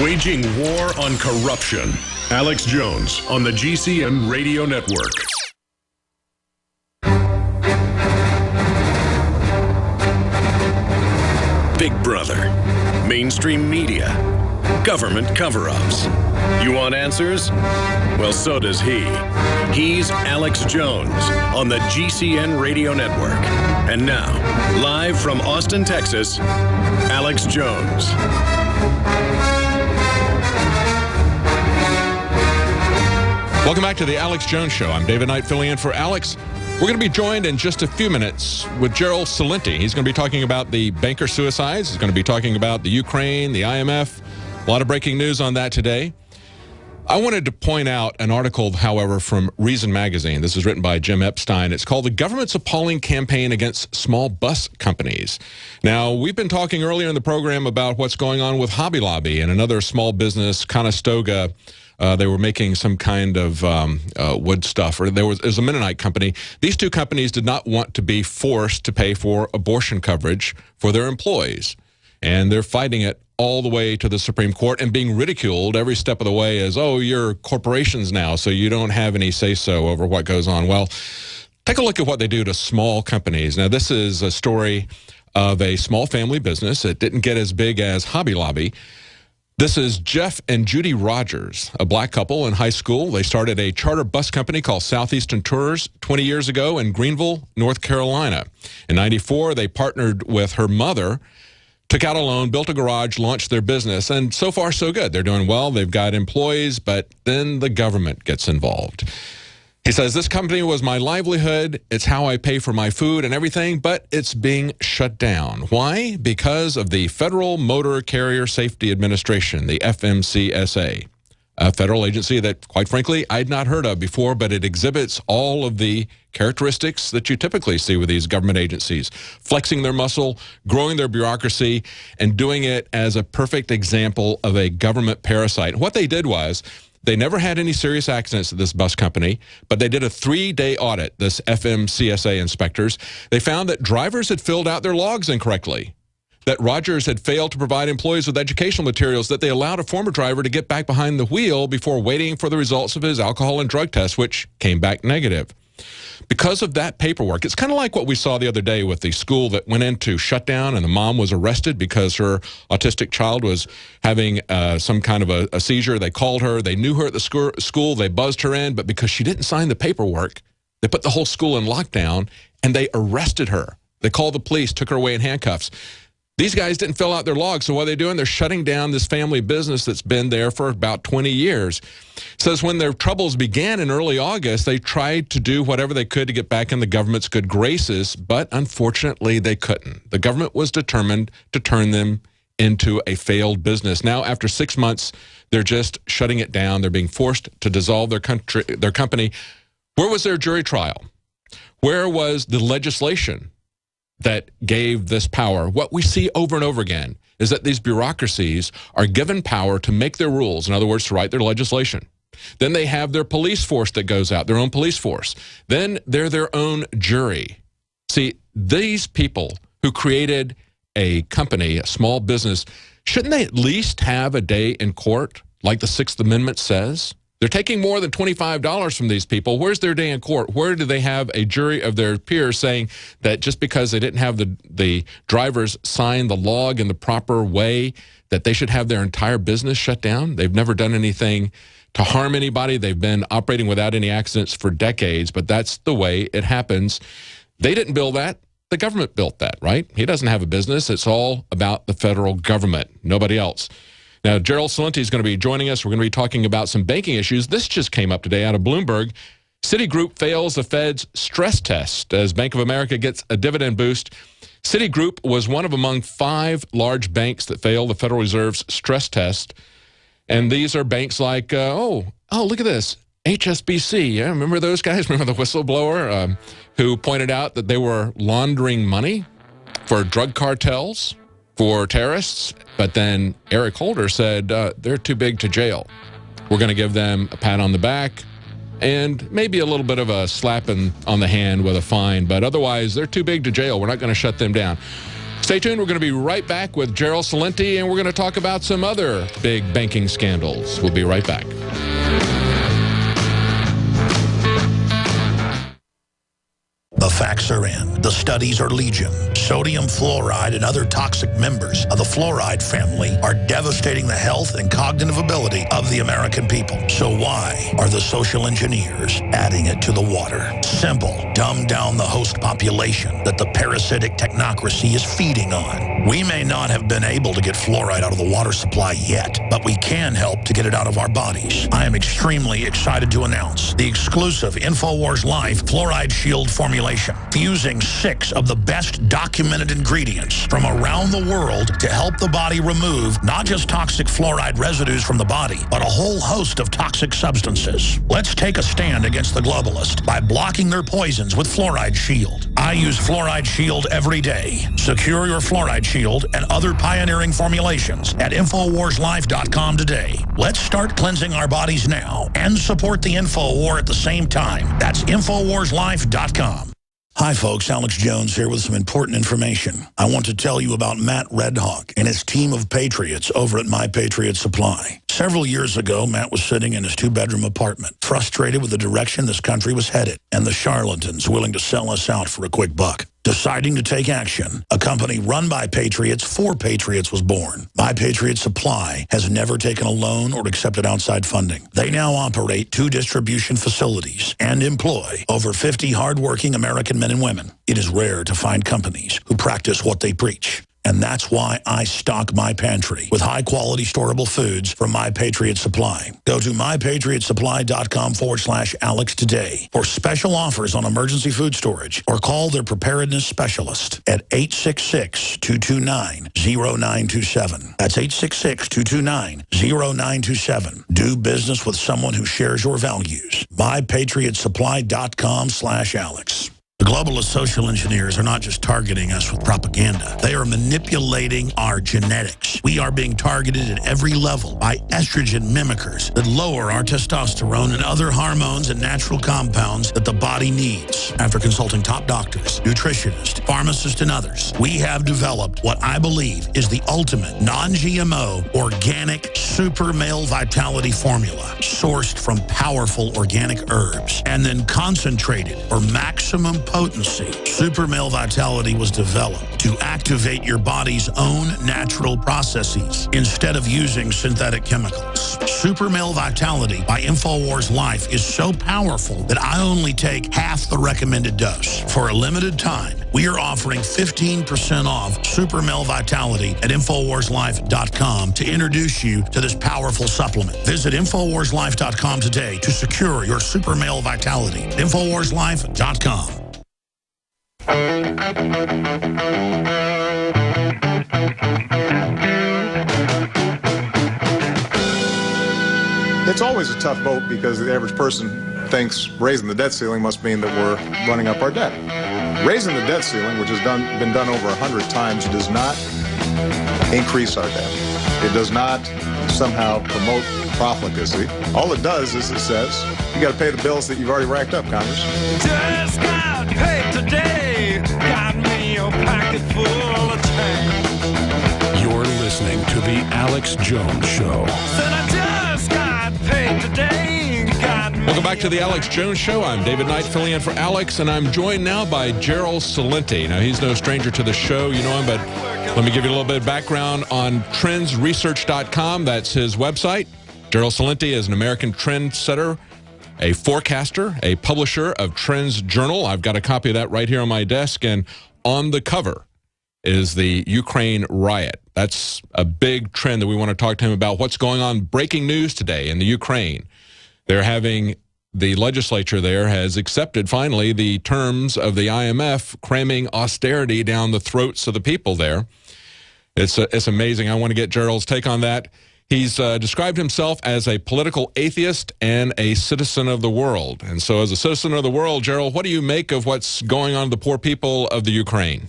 Waging war on corruption. Alex Jones on the GCN Radio Network. Big Brother, mainstream media, government cover-ups. You want answers? Well, so does he. He's Alex Jones on the GCN Radio Network. And now, live from Austin, Texas, Alex Jones. Welcome back to the Alex Jones Show. I'm David Knight filling in for Alex. We're going to be joined in just a few minutes with Gerald Celente. He's going to be talking about the banker suicides. He's going to be talking about the Ukraine, the IMF. A lot of breaking news on that today. I wanted to point out an article, however, from Reason Magazine. This is written by Jim Epstein. It's called The Government's Appalling Campaign Against Small Bus Companies. Now, we've been talking earlier in the program about what's going on with Hobby Lobby and another small business, Conestoga. They were making some kind of wood stuff, or there was a Mennonite company. These two companies did not want to be forced to pay for abortion coverage for their employees. And they're fighting it all the way to the Supreme Court and being ridiculed every step of the way as, oh, you're corporations now, so you don't have any say-so over what goes on. Well, take a look at what they do to small companies. Now, this is a story of a small family business. It didn't get as big as Hobby Lobby. This is Jeff and Judy Rogers, a black couple in high school. They started a charter bus company called Southeastern Tours 20 years ago in Greenville, North Carolina. In '94, they partnered with her mother, took out a loan, built a garage, launched their business, and so far so good. They're doing well. They've got employees, but then the government gets involved. He says, this company was my livelihood. It's how I pay for my food and everything, but it's being shut down. Why? Because of the Federal Motor Carrier Safety Administration, the FMCSA, a federal agency that, quite frankly, I'd not heard of before, but it exhibits all of the characteristics that you typically see with these government agencies, flexing their muscle, growing their bureaucracy, and doing it as a perfect example of a government parasite. What they did was, they never had any serious accidents at this bus company, but they did a 3-day audit, this FMCSA inspectors. They found that drivers had filled out their logs incorrectly, that Rogers had failed to provide employees with educational materials, that they allowed a former driver to get back behind the wheel before waiting for the results of his alcohol and drug test, which came back negative. Because of that paperwork, it's kind of like what we saw the other day with the school that went into shutdown and the mom was arrested because her autistic child was having some kind of a seizure. They called her. They knew her at the school. They buzzed her in. But because she didn't sign the paperwork, they put the whole school in lockdown and they arrested her. They called the police, took her away in handcuffs. These guys didn't fill out their logs, so what are they doing? They're shutting down this family business that's been there for about 20 years. It says when their troubles began in early August, they tried to do whatever they could to get back in the government's good graces, but unfortunately they couldn't. The government was determined to turn them into a failed business. Now, after 6 months, they're just shutting it down. They're being forced to dissolve their company. Where was their jury trial? Where was the legislation that gave this power? What we see over and over again is that these bureaucracies are given power to make their rules, in other words, to write their legislation. Then they have their police force that goes out, their own police force. Then they're their own jury. See, these people who created a company, a small business, shouldn't they at least have a day in court like the Sixth Amendment says? They're taking more than $25 from these people. Where's their day in court? Where do they have a jury of their peers saying that just because they didn't have the drivers sign the log in the proper way, that they should have their entire business shut down? They've never done anything to harm anybody. They've been operating without any accidents for decades, but that's the way it happens. They didn't build that. The government built that, right? He doesn't have a business. It's all about the federal government, nobody else. Now, Gerald Celente is going to be joining us. We're going to be talking about some banking issues. This just came up today out of Bloomberg. Citigroup fails the Fed's stress test as Bank of America gets a dividend boost. Citigroup was one of among 5 large banks that failed the Federal Reserve's stress test. And these are banks like, look at this, HSBC. Yeah, remember those guys? Remember the whistleblower who pointed out that they were laundering money for drug cartels, for terrorists, but then Eric Holder said they're too big to jail. We're going to give them a pat on the back and maybe a little bit of a slap on the hand with a fine, but otherwise they're too big to jail. We're not going to shut them down. Stay tuned. We're going to be right back with Gerald Celente, and we're going to talk about some other big banking scandals. We'll be right back. The facts are in. The studies are legion. Sodium fluoride and other toxic members of the fluoride family are devastating the health and cognitive ability of the American people. So why are the social engineers adding it to the water? Simple. Dumb down the host population that the parasitic technocracy is feeding on. We may not have been able to get fluoride out of the water supply yet, but we can help to get it out of our bodies. I am extremely excited to announce the exclusive InfoWars Life Fluoride Shield formulation, fusing 6 of the best documented ingredients from around the world to help the body remove not just toxic fluoride residues from the body, but a whole host of toxic substances. Let's take a stand against the globalists by blocking their poisons with Fluoride Shield. I use Fluoride Shield every day. Secure your Fluoride Shield and other pioneering formulations at InfoWarsLife.com today. Let's start cleansing our bodies now and support the InfoWar at the same time. That's InfoWarsLife.com. Hi folks, Alex Jones here with some important information. I want to tell you about Matt Redhawk and his team of patriots over at My Patriot Supply. Several years ago, Matt was sitting in his 2-bedroom apartment, frustrated with the direction this country was headed and the charlatans willing to sell us out for a quick buck. Deciding to take action, a company run by patriots for patriots was born. My Patriot Supply has never taken a loan or accepted outside funding. They now operate 2 distribution facilities and employ over 50 hardworking American men and women. It is rare to find companies who practice what they preach. And that's why I stock my pantry with high-quality storable foods from My Patriot Supply. Go to mypatriotsupply.com/Alex today for special offers on emergency food storage, or call their preparedness specialist at 866-229-0927. That's 866-229-0927. Do business with someone who shares your values. mypatriotsupply.com/Alex. The globalist social engineers are not just targeting us with propaganda. They are manipulating our genetics. We are being targeted at every level by estrogen mimickers that lower our testosterone and other hormones and natural compounds that the body needs. After consulting top doctors, nutritionists, pharmacists, and others, we have developed what I believe is the ultimate non-GMO organic super male vitality formula, sourced from powerful organic herbs and then concentrated for maximum potency. Super Male Vitality was developed to activate your body's own natural processes instead of using synthetic chemicals. Super Male Vitality by InfoWars Life is so powerful that I only take half the recommended dose. For a limited time, we are offering 15% off Super Male Vitality at InfoWarsLife.com to introduce you to this powerful supplement. Visit InfoWarsLife.com today to secure your Super Male Vitality. InfoWarsLife.com. It's always a tough vote because the average person thinks raising the debt ceiling must mean that we're running up our debt. Raising the debt ceiling, which has been done over 100 times, does not increase our debt. It does not somehow promote profligacy. All it does is it says you got to pay the bills that you've already racked up, Congress. Just got paid today, got me a pocket full of change. You're listening to The Alex Jones Show. Said I just got paid today, got me. Welcome back to The Alex Jones Show. I'm David Knight filling in for Alex, and I'm joined now by Gerald Celente. Now, he's no stranger to the show. You know him, but let me give you a little bit of background on trendsresearch.com. That's his website. Gerald Celente is an American trendsetter, a forecaster, a publisher of Trends Journal. I've got a copy of that right here on my desk, and on the cover is the Ukraine riot. That's a big trend that we want to talk to him about. What's going on? Breaking news today in the Ukraine. They're having, the legislature there has accepted finally the terms of the IMF cramming austerity down the throats of the people there. It's amazing. I want to get Gerald's take on that. He's described himself as a political atheist and a citizen of the world. And so as a citizen of the world, Gerald, what do you make of what's going on to the poor people of the Ukraine?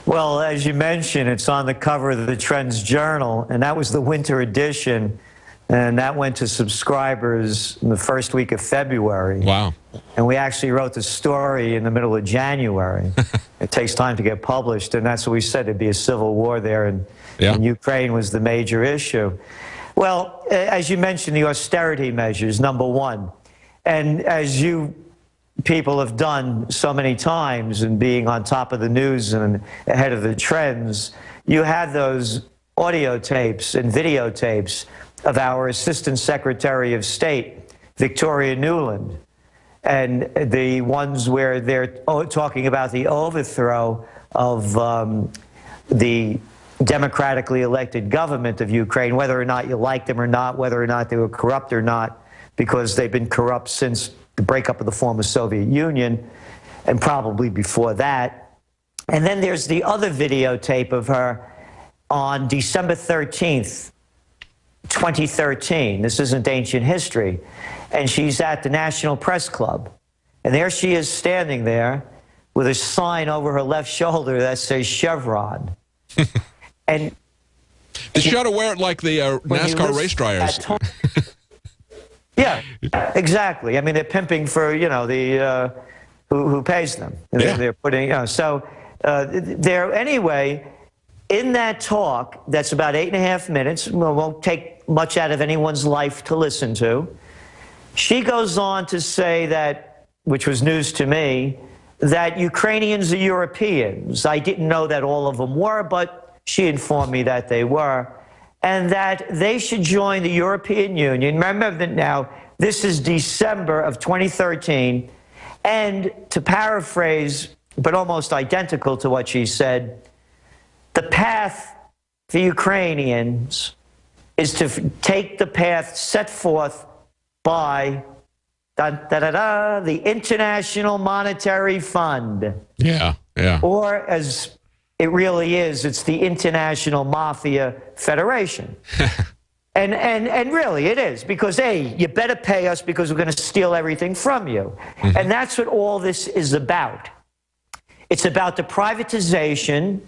Well, as you mentioned, it's on the cover of the Trends Journal, and that was the winter edition And that went to subscribers in the first week of February. Wow. And we actually wrote the story in the middle of January. It takes time to get published, and that's what we said. There'd be a civil war there, and Ukraine was the major issue. Well, as you mentioned, the austerity measures, number one. And as you people have done so many times and being on top of the news and ahead of the trends, you had those audio tapes and videotapes of our Assistant Secretary of State, Victoria Nuland, and the ones where they're talking about the overthrow of the democratically elected government of Ukraine, whether or not you like them or not, whether or not they were corrupt or not, because they've been corrupt since the breakup of the former Soviet Union and probably before that. And then there's the other videotape of her on December 13th, 2013. This isn't ancient history. And she's at the National Press Club. And there she is standing there with a sign over her left shoulder that says Chevron. And she ought to wear it like the NASCAR race dryers. Yeah, exactly. I mean, they're pimping for, you know, the who pays them. They're putting, you know, so they're, anyway, in that talk, that's about 8.5 minutes, won't take much out of anyone's life to listen to. She goes on to say that, which was news to me, that Ukrainians are Europeans. I didn't know that all of them were, but she informed me that they were, and that they should join the European Union. Remember that now, this is December of 2013, and to paraphrase, but almost identical to what she said, the path for Ukrainians is to take the path set forth by the International Monetary Fund. Yeah, yeah. Or as it really is, it's the International Mafia Federation. and really it is, because, hey, you better pay us because we're going to steal everything from you. Mm-hmm. And that's what all this is about. It's about the privatization,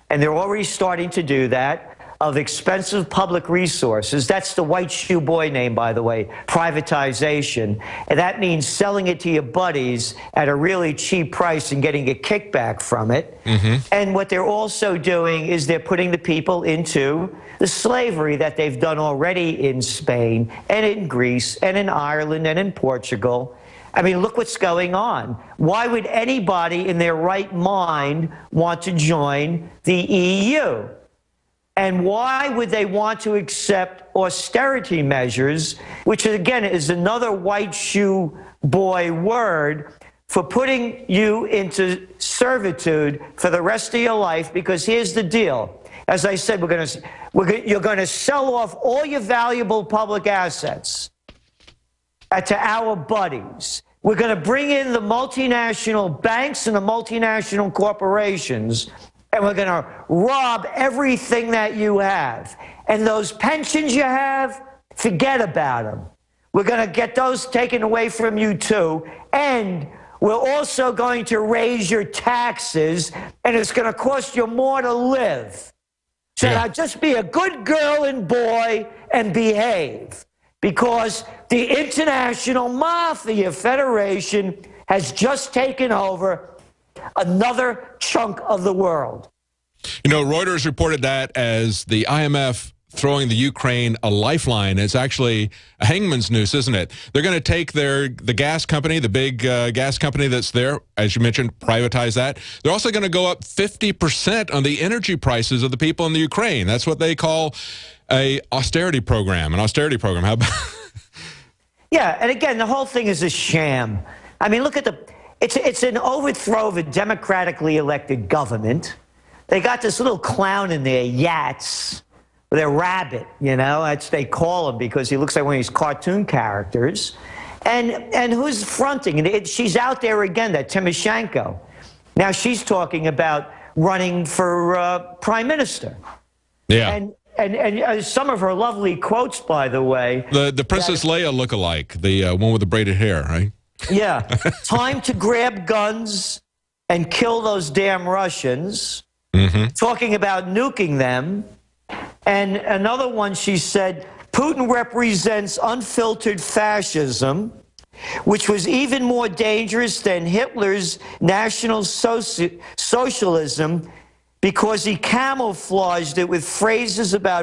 and they're already starting to do that, of expensive public resources. That's the white shoe boy name, by the way, privatization. And that means selling it to your buddies at a really cheap price and getting a kickback from it. Mm-hmm. And what they're also doing is they're putting the people into the slavery that they've done already in Spain and in Greece and in Ireland and in Portugal. I mean, look what's going on. Why would anybody in their right mind want to join the EU? And why would they want to accept austerity measures, which again is another white shoe boy word for putting you into servitude for the rest of your life? Because here's the deal. As I said, you're going to sell off all your valuable public assets to our buddies. We're going to bring in the multinational banks and the multinational corporations, and we're going to rob everything that you have. And those pensions you have, forget about them. We're going to get those taken away from you too. And we're also going to raise your taxes, and it's going to cost you more to live. So now just be a good girl and boy and behave. Because the International Mafia Federation has just taken over another chunk of the world. You know, Reuters reported that as the IMF throwing the Ukraine a lifeline. It's actually a hangman's noose, isn't it? They're going to take the gas company, the big gas company that's there, as you mentioned, privatize that. They're also going to go up 50% on the energy prices of the people in the Ukraine. That's what they call an austerity program. How about? Yeah, and again, the whole thing is a sham. I mean, look at it's an overthrow of a democratically elected government. They got this little clown in there, Yats, their rabbit, you know, that's they call him because he looks like one of these cartoon characters. And who's fronting? She's out there again, that Tymoshenko. Now she's talking about running for prime minister. Yeah. And some of her lovely quotes, by the way. The Princess Leia look-alike, the one with the braided hair, right? Yeah. Time to grab guns and kill those damn Russians. Mm-hmm. Talking about nuking them. And another one, she said, Putin represents unfiltered fascism, which was even more dangerous than Hitler's National Socialism because he camouflaged it with phrases about